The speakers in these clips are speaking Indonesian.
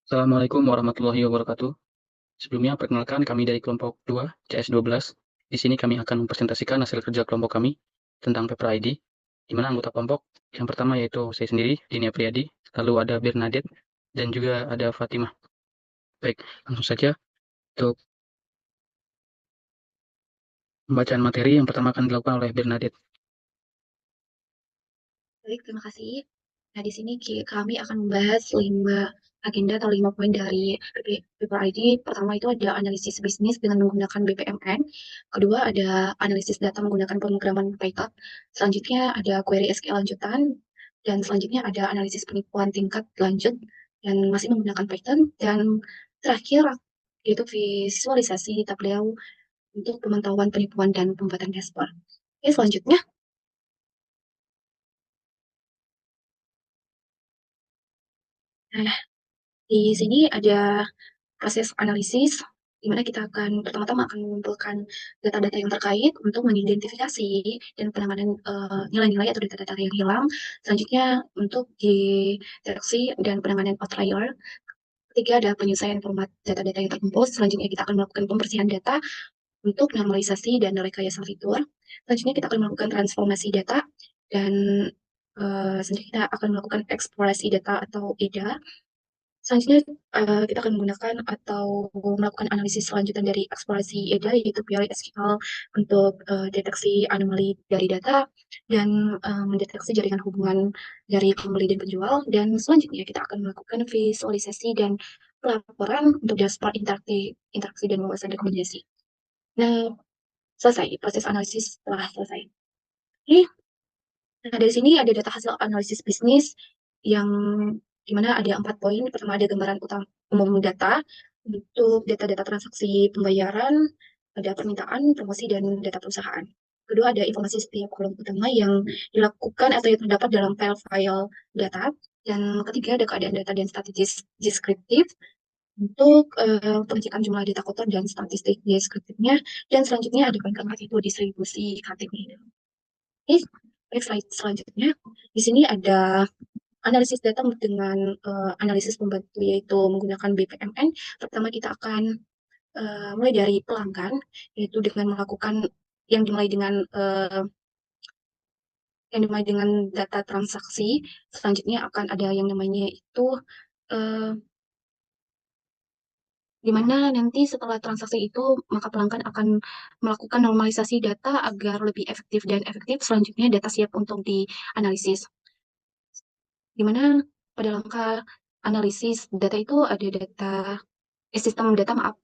Assalamualaikum warahmatullahi wabarakatuh. Sebelumnya, perkenalkan kami dari kelompok 2, CS12. Di sini kami akan mempresentasikan hasil kerja kelompok kami tentang paper ID, di mana anggota kelompok yang pertama yaitu saya sendiri, Dini Apriyadi, lalu ada Bernadette, dan juga ada Fatimah. Baik, langsung saja untuk pembacaan materi yang pertama akan dilakukan oleh Bernadette. Baik, terima kasih. Nah, di sini kami akan membahas 5 agenda atau 5 poin dari Paper ID. Pertama itu ada analisis bisnis dengan menggunakan BPMN. Kedua ada analisis data menggunakan pemrograman Python. Selanjutnya ada query SQL lanjutan. Dan selanjutnya ada analisis penipuan tingkat lanjut dan masih menggunakan Python. Dan terakhir yaitu visualisasi Tableau untuk pemantauan penipuan dan pembuatan dashboard. Oke, selanjutnya. Nah, di sini ada proses analisis, di mana kita akan pertama-tama akan mengumpulkan data-data yang terkait untuk mengidentifikasi dan penanganan nilai-nilai atau data-data yang hilang. Selanjutnya untuk deteksi dan penanganan outlier. Ketiga ada penyelesaian format data-data yang terkumpul. Selanjutnya kita akan melakukan pembersihan data untuk normalisasi dan rekayasa fitur. Selanjutnya kita akan melakukan transformasi data dan selanjutnya kita akan melakukan eksplorasi data atau EDA. Selanjutnya, kita akan menggunakan atau melakukan analisis selanjutan dari eksplorasi EDA, yaitu Pure SQL untuk deteksi anomali dari data dan mendeteksi jaringan hubungan dari pembeli dan penjual. Dan selanjutnya kita akan melakukan visualisasi dan pelaporan untuk dashboard interaksi dan wawasan rekomendasi. Nah, selesai. Proses analisis telah selesai. Oke, nah dari sini ada data hasil analisis bisnis yang dimana ada 4 poin. Pertama ada gambaran utama umum data untuk data-data transaksi pembayaran, ada permintaan, promosi, dan data perusahaan. Kedua ada informasi setiap kolom utama yang dilakukan atau yang terdapat dalam file-file data. Dan ketiga ada keadaan data dan statistik deskriptif untuk pengecekan jumlah data kotor dan statistik deskriptifnya. Dan selanjutnya ada poin keempat itu distribusi KTP. Oke, baik, slide selanjutnya. Di sini ada analisis data dengan analisis pembantu yaitu menggunakan BPMN. Pertama kita akan mulai dari pelanggan, yaitu dengan melakukan yang dimulai dengan data transaksi. Selanjutnya akan ada yang namanya itu eh, di mana nanti setelah transaksi itu maka pelanggan akan melakukan normalisasi data agar lebih efektif dan efektif. Selanjutnya data siap untuk dianalisis. Di mana pada langkah analisis data itu ada sistem data, maaf,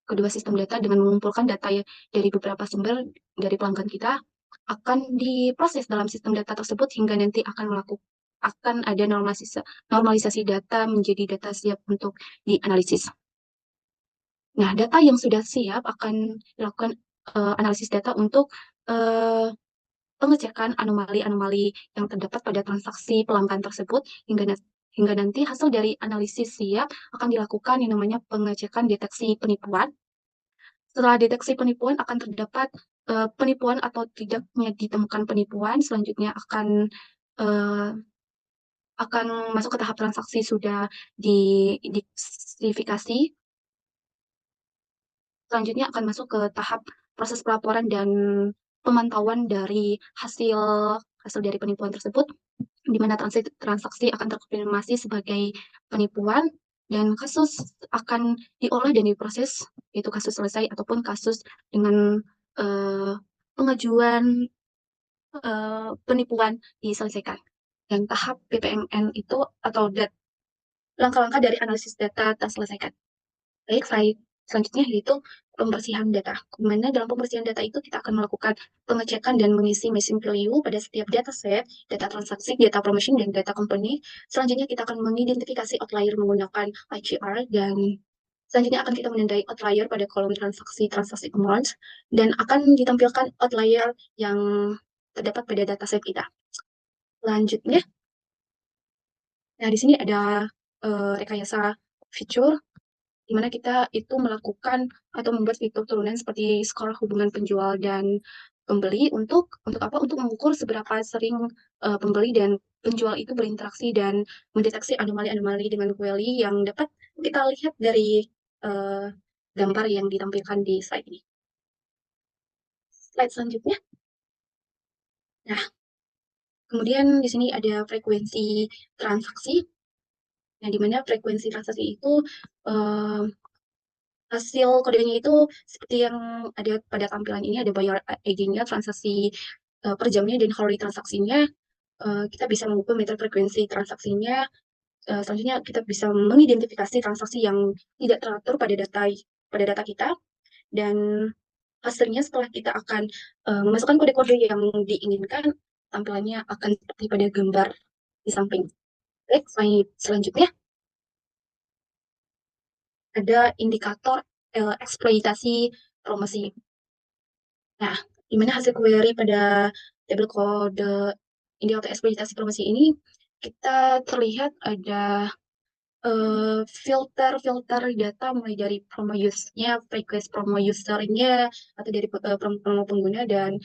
kedua sistem data dengan mengumpulkan data ya dari beberapa sumber dari pelanggan kita akan diproses dalam sistem data tersebut hingga nanti akan ada normalisasi data menjadi data siap untuk dianalisis. Nah, data yang sudah siap akan dilakukan analisis data untuk eh, pengecekan anomali-anomali yang terdapat pada transaksi pelanggan tersebut hingga nanti hasil dari analisis siap akan dilakukan yang namanya pengecekan deteksi penipuan. Setelah deteksi penipuan akan terdapat penipuan atau tidaknya ditemukan penipuan, selanjutnya eh, akan masuk ke tahap transaksi sudah diidentifikasi. Selanjutnya akan masuk ke tahap proses pelaporan dan pemantauan dari hasil hasil dari penipuan tersebut, di mana transaksi akan terkonfirmasi sebagai penipuan dan kasus akan diolah dan diproses, yaitu kasus selesai ataupun kasus dengan eh, pengajuan penipuan diselesaikan. Dan tahap PPMN itu atau langkah-langkah dari analisis data terselesaikan. Baik, slide selanjutnya yaitu pembersihan data. Dimana dalam pembersihan data itu kita akan melakukan pengecekan dan mengisi machine value pada setiap data set, data transaksi, data promotion, dan data company. Selanjutnya kita akan mengidentifikasi outlier menggunakan IGR dan selanjutnya akan kita menandai outlier pada kolom transaksi amount dan akan ditampilkan outlier yang terdapat pada data set kita. Selanjutnya, nah di sini ada rekayasa fitur di mana kita itu melakukan atau membuat fitur turunan seperti skor hubungan penjual dan pembeli untuk apa? Untuk mengukur seberapa sering pembeli dan penjual itu berinteraksi dan mendeteksi anomali-anomali dengan query yang dapat kita lihat dari gambar yang ditampilkan di slide ini. Slide selanjutnya. Nah, kemudian di sini ada frekuensi transaksi. Nah, di mana frekuensi transaksi itu hasil kodenya itu seperti yang ada pada tampilan ini, ada buyer ID-nya, transaksi per jamnya, dan hourly transaksinya. Kita bisa mengukur meter frekuensi transaksinya. Selanjutnya kita bisa mengidentifikasi transaksi yang tidak teratur pada data kita, dan hasilnya setelah kita akan memasukkan kode-kode yang diinginkan, tampilannya akan seperti pada gambar di samping. Baik, slide selanjutnya ada indikator eksploitasi promosi. Nah, di mana hasil query pada tabel kode indikator eksploitasi promosi ini, kita terlihat ada filter data mulai dari promo use-nya, frequency promo user-nya, atau dari promo pengguna, dan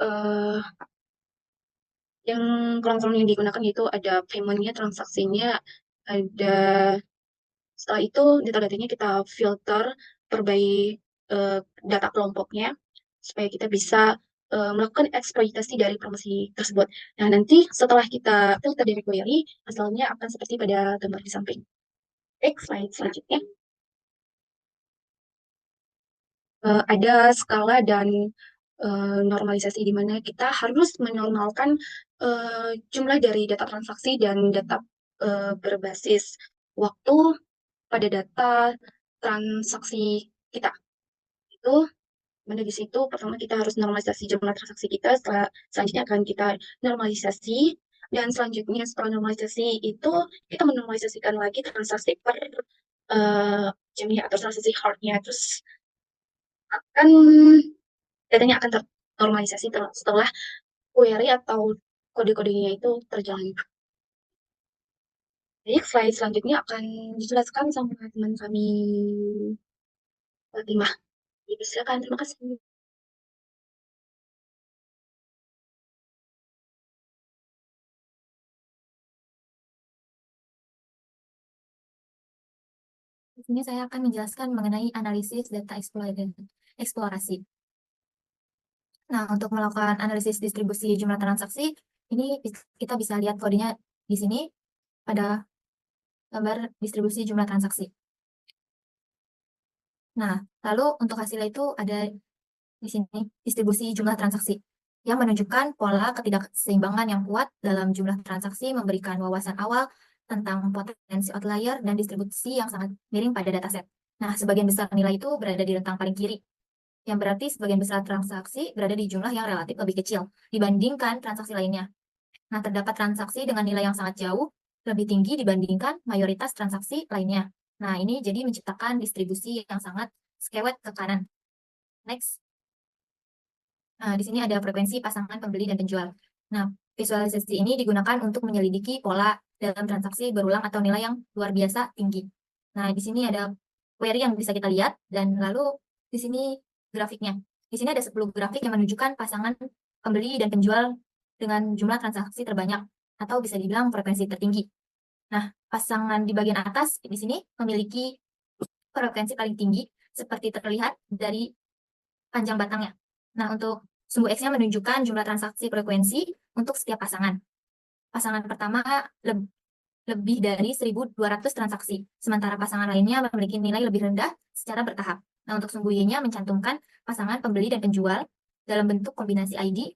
uh, yang kolom-kolom yang digunakan itu ada payment-nya, transaksinya, ada. Setelah itu data-datanya kita filter per by data kelompoknya supaya kita bisa melakukan eksploitasi dari promosi tersebut. Nah, nanti setelah kita filter dari query, hasilnya akan seperti pada gambar di samping. Baik, slide selanjutnya. Ada skala dan normalisasi di mana kita harus menormalkan jumlah dari data transaksi dan data berbasis waktu pada data transaksi kita. Itu mana di situ pertama kita harus normalisasi jumlah transaksi kita, selanjutnya akan kita normalisasi, dan selanjutnya setelah normalisasi itu kita menormalisasikan lagi transaksi per jamnya atau transaksi hardnya, terus akan datanya akan ternormalisasi setelah query atau kode-kodenya itu terjalan. Jadi slide selanjutnya akan dijelaskan sama teman kami Fatimah. Jadi silakan, terima kasih. Di sini saya akan menjelaskan mengenai analisis data eksplorasi. Nah, untuk melakukan analisis distribusi jumlah transaksi, ini kita bisa lihat kodenya di sini pada gambar distribusi jumlah transaksi. Nah, lalu untuk hasilnya itu ada di sini distribusi jumlah transaksi yang menunjukkan pola ketidakseimbangan yang kuat dalam jumlah transaksi, memberikan wawasan awal tentang potensi outlier dan distribusi yang sangat miring pada dataset. Nah, sebagian besar nilai itu berada di rentang paling kiri, yang berarti sebagian besar transaksi berada di jumlah yang relatif lebih kecil dibandingkan transaksi lainnya. Nah, terdapat transaksi dengan nilai yang sangat jauh lebih tinggi dibandingkan mayoritas transaksi lainnya. Nah, ini jadi menciptakan distribusi yang sangat skewet ke kanan. Next. Nah, di sini ada frekuensi pasangan pembeli dan penjual. Nah, visualisasi ini digunakan untuk menyelidiki pola dalam transaksi berulang atau nilai yang luar biasa tinggi. Nah, di sini ada query yang bisa kita lihat, dan lalu di sini grafiknya. Di sini ada 10 grafik yang menunjukkan pasangan pembeli dan penjual dengan jumlah transaksi terbanyak, atau bisa dibilang frekuensi tertinggi. Nah, pasangan di bagian atas di sini memiliki frekuensi paling tinggi, seperti terlihat dari panjang batangnya. Nah, untuk sumbu X-nya menunjukkan jumlah transaksi frekuensi untuk setiap pasangan. Pasangan pertama lebih dari 1.200 transaksi, sementara pasangan lainnya memiliki nilai lebih rendah secara bertahap. Nah, untuk sumbu Y-nya mencantumkan pasangan pembeli dan penjual dalam bentuk kombinasi ID.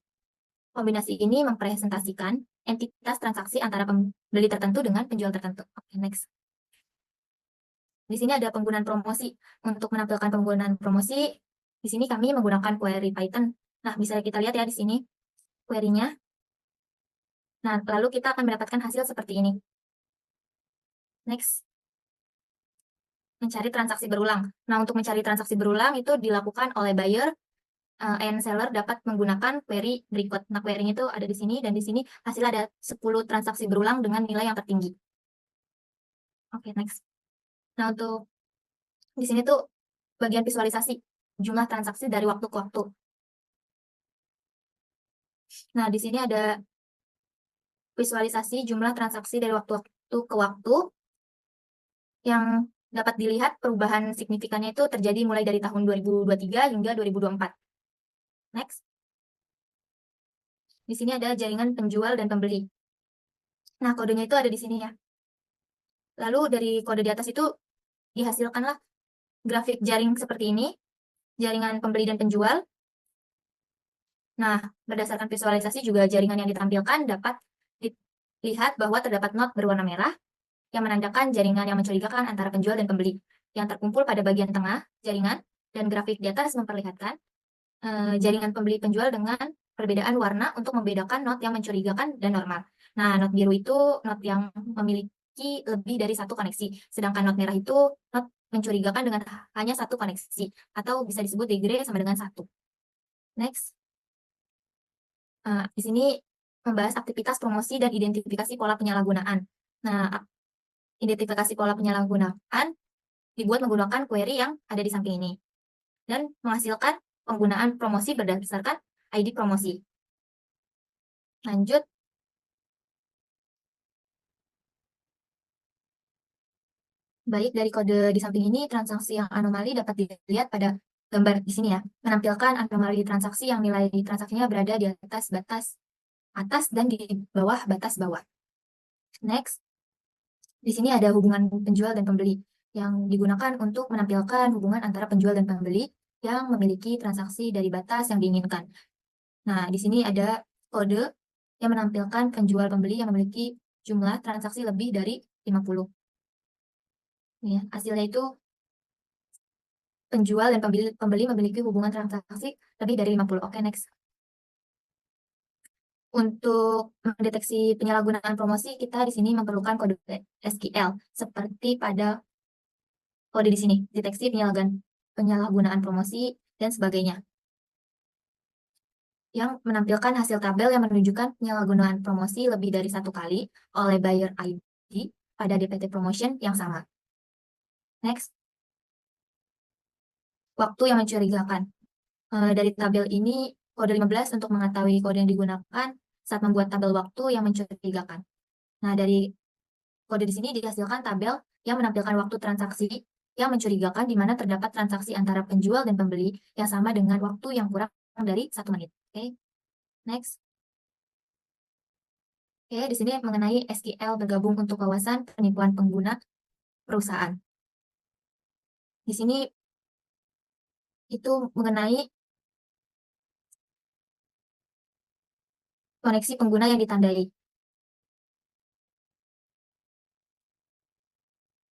Kombinasi ini mempresentasikan entitas transaksi antara pembeli tertentu dengan penjual tertentu. Oke, next. Di sini ada penggunaan promosi. Untuk menampilkan penggunaan promosi, di sini kami menggunakan query Python. Nah, bisa kita lihat ya di sini query-nya. Nah, lalu kita akan mendapatkan hasil seperti ini. Next. Mencari transaksi berulang. Nah, untuk mencari transaksi berulang itu dilakukan oleh buyer and seller dapat menggunakan query berikut. Nah, query-nya itu ada di sini, dan di sini hasil ada 10 transaksi berulang dengan nilai yang tertinggi. Oke, next. Nah, untuk di sini tuh bagian visualisasi jumlah transaksi dari waktu ke waktu. Nah, di sini ada visualisasi jumlah transaksi dari waktu ke waktu yang dapat dilihat perubahan signifikannya itu terjadi mulai dari tahun 2023 hingga 2024. Next. Di sini ada jaringan penjual dan pembeli. Nah, kodenya itu ada di sini ya. Lalu dari kode di atas itu dihasilkanlah grafik jaring seperti ini, jaringan pembeli dan penjual. Nah, berdasarkan visualisasi juga jaringan yang ditampilkan dapat dilihat bahwa terdapat not berwarna merah yang menandakan jaringan yang mencurigakan antara penjual dan pembeli yang terkumpul pada bagian tengah jaringan, dan grafik di atas memperlihatkan jaringan pembeli penjual dengan perbedaan warna untuk membedakan not yang mencurigakan dan normal. Nah, not biru itu not yang memiliki lebih dari satu koneksi, sedangkan not merah itu not mencurigakan dengan hanya satu koneksi, atau bisa disebut degree sama dengan 1. Next. Di sini membahas aktivitas promosi dan identifikasi pola penyalahgunaan. Nah, identifikasi pola penyalahgunaan dibuat menggunakan query yang ada di samping ini dan menghasilkan penggunaan promosi berdasarkan ID promosi. Lanjut. Baik, dari kode di samping ini, transaksi yang anomali dapat dilihat pada gambar di sini ya, menampilkan anomali transaksi yang nilai transaksinya berada di atas batas atas dan di bawah batas bawah. Next. Di sini ada hubungan penjual dan pembeli yang digunakan untuk menampilkan hubungan antara penjual dan pembeli yang memiliki transaksi dari batas yang diinginkan. Nah, di sini ada kode yang menampilkan penjual pembeli yang memiliki jumlah transaksi lebih dari 50. Ya, hasilnya itu penjual dan pembeli memiliki hubungan transaksi lebih dari 50. Oke, next. Untuk mendeteksi penyalahgunaan promosi, kita di sini memerlukan kode SQL seperti pada kode di sini, deteksi penyalahgunaan promosi dan sebagainya, yang menampilkan hasil tabel yang menunjukkan penyalahgunaan promosi lebih dari satu kali oleh buyer ID pada DPT promotion yang sama. Next. Waktu yang mencurigakan. Dari tabel ini, kode 15 untuk mengetahui kode yang digunakan saat membuat tabel waktu yang mencurigakan. Nah, dari kode di sini dihasilkan tabel yang menampilkan waktu transaksi yang mencurigakan di mana terdapat transaksi antara penjual dan pembeli yang sama dengan waktu yang kurang dari 1 menit. Oke. Next. Oke, di sini mengenai SQL bergabung untuk wawasan penipuan pengguna perusahaan. Di sini itu mengenai koneksi pengguna yang ditandai.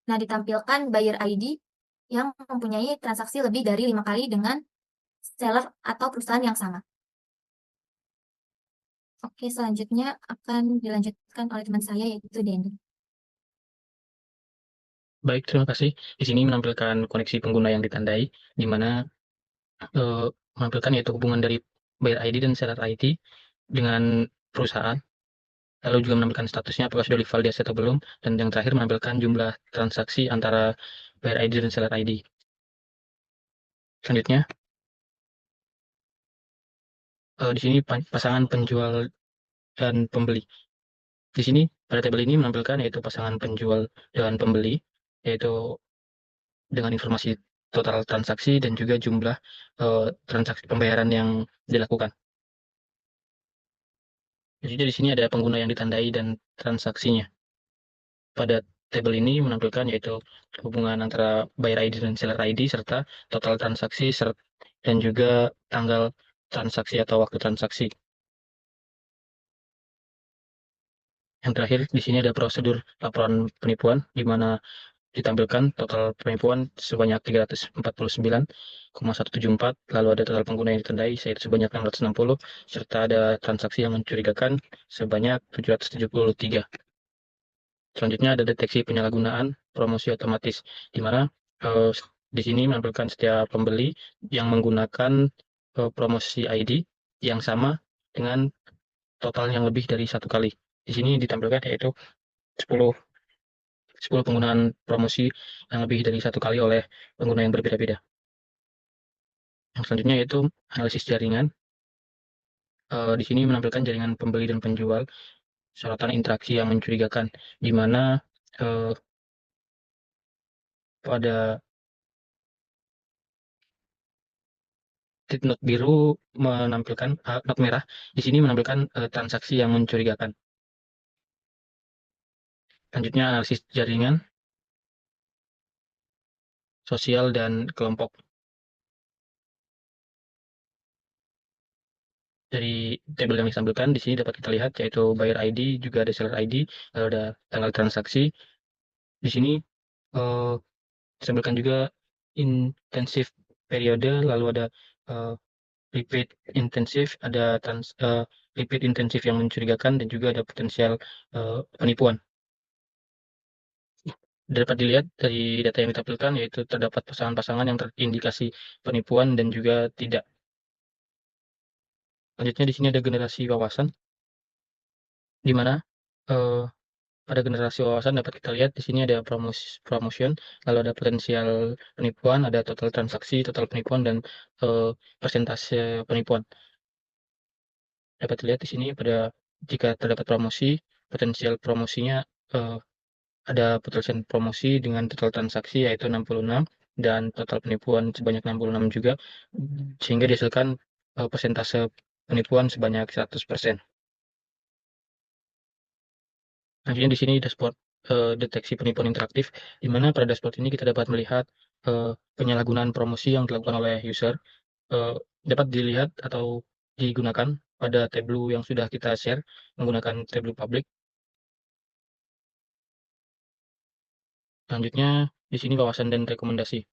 Nah, ditampilkan buyer ID yang mempunyai transaksi lebih dari 5 kali dengan seller atau perusahaan yang sama. Oke, selanjutnya akan dilanjutkan oleh teman saya, yaitu Denny. Baik, terima kasih. Di sini menampilkan koneksi pengguna yang ditandai, di mana menampilkan yaitu hubungan dari buyer ID dan seller ID dengan perusahaan. Lalu juga menampilkan statusnya apakah sudah divalidasi atau belum, dan yang terakhir menampilkan jumlah transaksi antara buyer ID dan seller ID. Selanjutnya, di sini pasangan penjual dan pembeli. Di sini pada tabel ini menampilkan yaitu pasangan penjual dan pembeli, yaitu dengan informasi total transaksi dan juga jumlah transaksi pembayaran yang dilakukan. Jadi di sini ada pengguna yang ditandai dan transaksinya. Pada tabel ini menampilkan yaitu hubungan antara buyer ID dan seller ID serta total transaksi dan juga tanggal transaksi atau waktu transaksi. Yang terakhir di sini ada prosedur laporan penipuan di mana ditampilkan total penipuan sebanyak 349,174, lalu ada total pengguna yang ditandai yaitu sebanyak 660, serta ada transaksi yang mencurigakan sebanyak 773. Selanjutnya ada deteksi penyalahgunaan promosi otomatis, di mana di sini menampilkan setiap pembeli yang menggunakan promosi ID yang sama dengan total yang lebih dari satu kali. Di sini ditampilkan yaitu 10 penggunaan promosi yang lebih dari satu kali oleh pengguna yang berbeda-beda. Yang selanjutnya yaitu analisis jaringan. Di sini menampilkan jaringan pembeli dan penjual, sorotan interaksi yang mencurigakan, di mana pada titik not biru menampilkan not merah. Di sini menampilkan transaksi yang mencurigakan. Selanjutnya analisis jaringan, sosial, dan kelompok. Dari tabel yang ditampilkan di sini dapat kita lihat yaitu buyer ID, juga ada seller ID, lalu ada tanggal transaksi. Di sini eh, ditampilkan juga intensif periode, lalu ada eh, repeat intensif, ada repeat intensif yang mencurigakan, dan juga ada potensial penipuan. Dapat dilihat dari data yang ditampilkan yaitu terdapat pasangan-pasangan yang terindikasi penipuan dan juga tidak. Selanjutnya di sini ada generasi wawasan, di mana eh, pada generasi wawasan dapat kita lihat di sini ada promotion, lalu ada potensial penipuan, ada total transaksi, total penipuan, dan persentase penipuan. Dapat dilihat di sini pada jika terdapat promosi, potensial promosinya ada potensial promosi dengan total transaksi yaitu 66 dan total penipuan sebanyak 66 juga, sehingga dihasilkan persentase penipuan sebanyak 100%. Selanjutnya di sini dashboard deteksi penipuan interaktif, di mana pada dashboard ini kita dapat melihat penyalahgunaan promosi yang dilakukan oleh user, dapat dilihat atau digunakan pada Tableau yang sudah kita share menggunakan Tableau public. Selanjutnya di sini wawasan dan rekomendasi.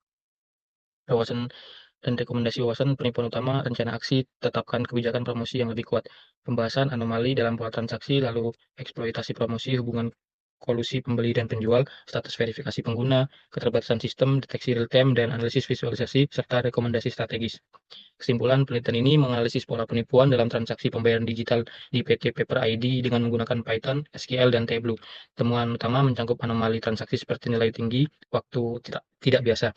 Wawasan dan rekomendasi wawasan penipuan utama, rencana aksi, tetapkan kebijakan promosi yang lebih kuat, pembahasan anomali dalam pola transaksi, lalu eksploitasi promosi, hubungan kolusi pembeli dan penjual, status verifikasi pengguna, keterbatasan sistem, deteksi real time, dan analisis visualisasi, serta rekomendasi strategis. Kesimpulan penelitian ini menganalisis pola penipuan dalam transaksi pembayaran digital di PT Paper ID dengan menggunakan Python, SQL, dan Tableau. Temuan utama mencakup anomali transaksi seperti nilai tinggi, waktu tidak biasa,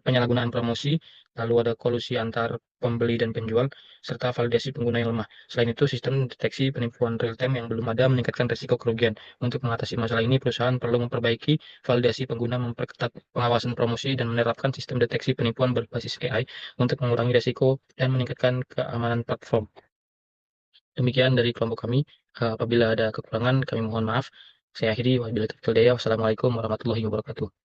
penyalahgunaan promosi, lalu ada kolusi antar pembeli dan penjual, serta validasi pengguna yang lemah. Selain itu, sistem deteksi penipuan real-time yang belum ada meningkatkan risiko kerugian. Untuk mengatasi masalah ini, perusahaan perlu memperbaiki validasi pengguna, memperketat pengawasan promosi, dan menerapkan sistem deteksi penipuan berbasis AI untuk mengurangi risiko dan meningkatkan keamanan platform. Demikian dari kelompok kami. Apabila ada kekurangan, kami mohon maaf. Saya akhiri. Wassalamualaikum warahmatullahi wabarakatuh.